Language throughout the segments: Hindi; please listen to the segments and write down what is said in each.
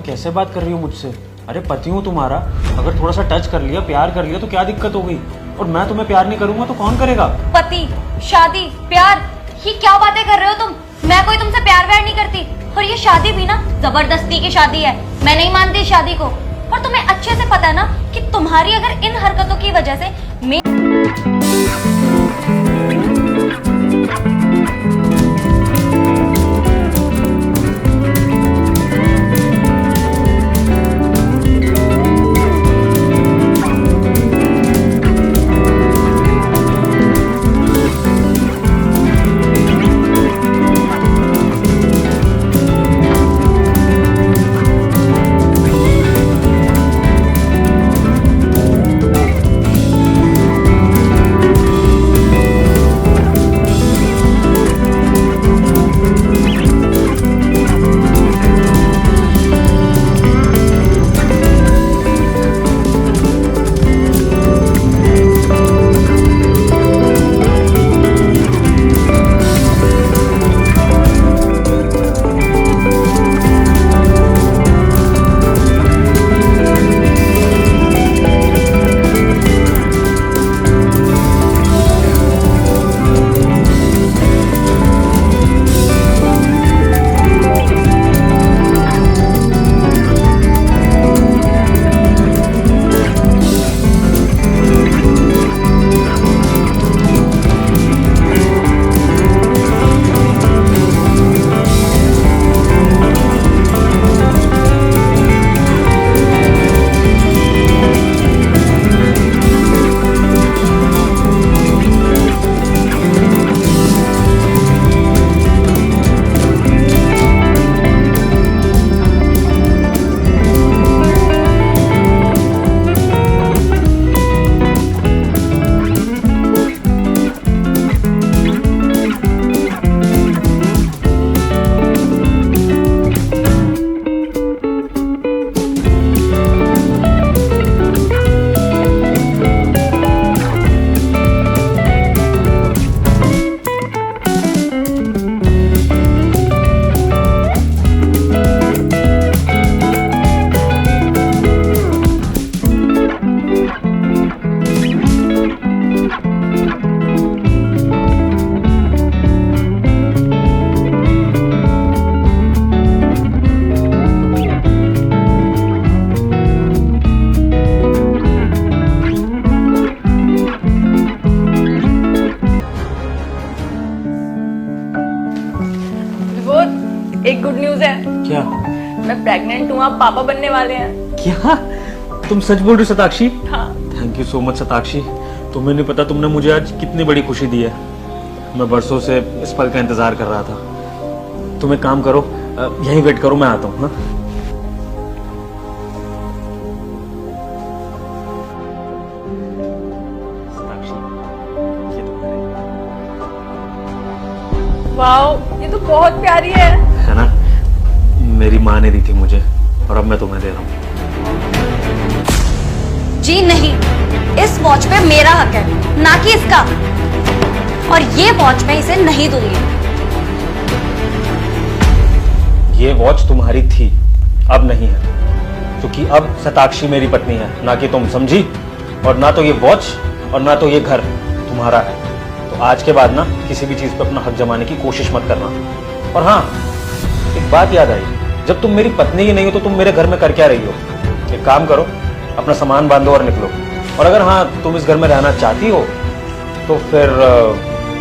कैसे बात कर रही हो मुझसे? अरे पति हूँ तुम्हारा, अगर थोड़ा सा टच कर लिया, प्यार कर लिया तो क्या दिक्कत हो गई? और मैं तुम्हें प्यार नहीं करूंगा तो कौन करेगा? पति, शादी, प्यार, ये क्या बातें कर रहे हो तुम? मैं कोई तुमसे प्यार व्यार नहीं करती। और ये शादी भी ना जबरदस्ती की शादी है, मैं नहीं मानती शादी को। और तुम्हें अच्छे से पता है ना कि तुम्हारी अगर इन हरकतों की वजह से एक गुड न्यूज है। क्या? मैं प्रेग्नेंट हूँ, आप पापा बनने वाले हैं। क्या तुम सच बोल रही हो शताक्षी? हाँ। Thank you so much Shatakshi, तुम्हें नहीं पता तुमने मुझे आज कितनी बड़ी खुशी दी है। मैं बरसों से इस पल का इंतजार कर रहा था। तुम एक काम करो, यहीं वेट करो, मैं आता हूँ ना। वाओ, ये तो बहुत प्यारी है ना? मेरी माँ ने दी थी मुझे और अब मैं तुम्हें दे रहा हूँ। जी नहीं, इस वॉच पे मेरा हक है, ना कि इसका। और ये वॉच मैं इसे नहीं दूंगी। ये वॉच तुम्हारी थी, अब नहीं है, क्योंकि अब शताक्षी मेरी पत्नी है, ना कि तुम, समझी? और ना तो ये वॉच और ना तो ये घर तुम्हारा है। तो आज के बाद ना किसी भी चीज पे अपना हक जमाने की कोशिश मत करना। और हाँ, एक बात याद आई, जब तुम मेरी पत्नी ही नहीं हो तो तुम मेरे घर में कर क्या रही हो? एक काम करो, अपना सामान बांधो और निकलो। और अगर हाँ तुम इस घर में रहना चाहती हो तो फिर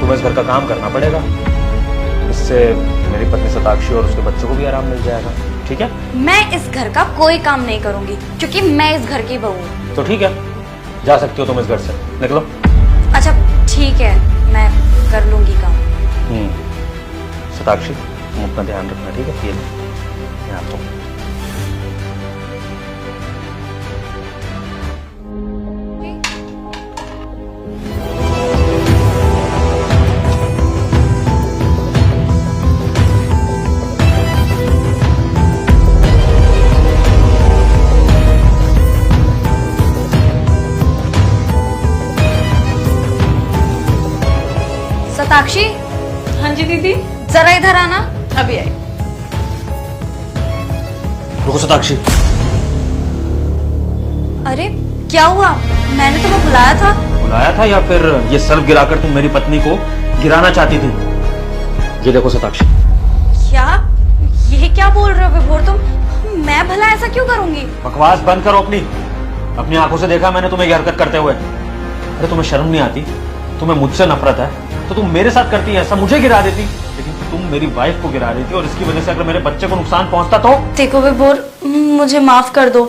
तुम्हें इस घर का काम करना पड़ेगा। इससे मेरी पत्नी शताक्षी और उसके बच्चों को भी आराम मिल जाएगा, ठीक है? मैं इस घर का कोई काम नहीं करूंगी, क्योंकि मैं इस घर की बहू हूँ। तो ठीक है, जा सकती हो तुम इस घर से, निकलो। अच्छा ठीक है, मैं कर लूंगी काम। शताक्षी, तुम अपना ध्यान रखना, ठीक है? ये मैं आता हूँ। शताक्षी, हाँ जी दीदी। जरा इधर आना। अभी आई। रुको सताक्षी, अरे क्या हुआ? मैंने तुम्हें बुलाया था। बुलाया था या फिर ये सर्फ गिराकर तुम मेरी पत्नी को गिराना चाहती थी? ये देखो सताक्षी। क्या? ये क्या बोल रहे हो विभोर तुम? मैं भला ऐसा क्यों करूंगी? बकवास बंद करो अपनी आंखों से देखा मैंने तुम्हें ये हरकत करते हुए। अरे तुम्हें शर्म नहीं आती? तुम्हें मुझसे नफरत है तो तुम मेरे साथ करती है ऐसा, मुझे गिरा देती। लेकिन तुम मेरी वाइफ को गिरा देती और इसकी वजह से अगर मेरे बच्चे को नुकसान पहुंचता तो? देखो विभोर, मुझे माफ कर दो,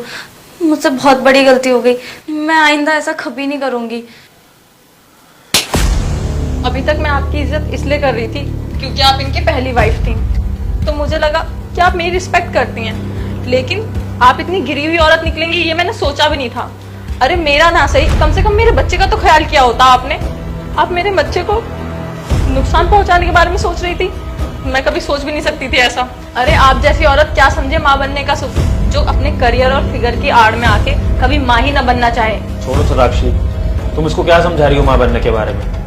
मुझसे बहुत बड़ी गलती हो गई। मैं आइंदा ऐसा कभी नहीं करूंगी। अभी तक मैं आपकी इज्जत इसलिए कर रही थी क्योंकि आप इनकी पहली वाइफ थी, तो मुझे लगा कि आप मेरी रिस्पेक्ट करती हैं, लेकिन आप इतनी गिरी हुई औरत निकलेंगी ये मैंने सोचा भी नहीं था। अरे मेरा ना सही, कम से कम मेरे बच्चे का तो ख्याल किया होता आपने। आप मेरे बच्चे को नुकसान पहुंचाने के बारे में सोच रही थी, मैं कभी सोच भी नहीं सकती थी ऐसा। अरे आप जैसी औरत क्या समझे माँ बनने का सुख, जो अपने करियर और फिगर की आड़ में आके कभी माँ ही न बनना चाहे। छोड़ो सताक्षी, तुम इसको क्या समझा रही हो माँ बनने के बारे में?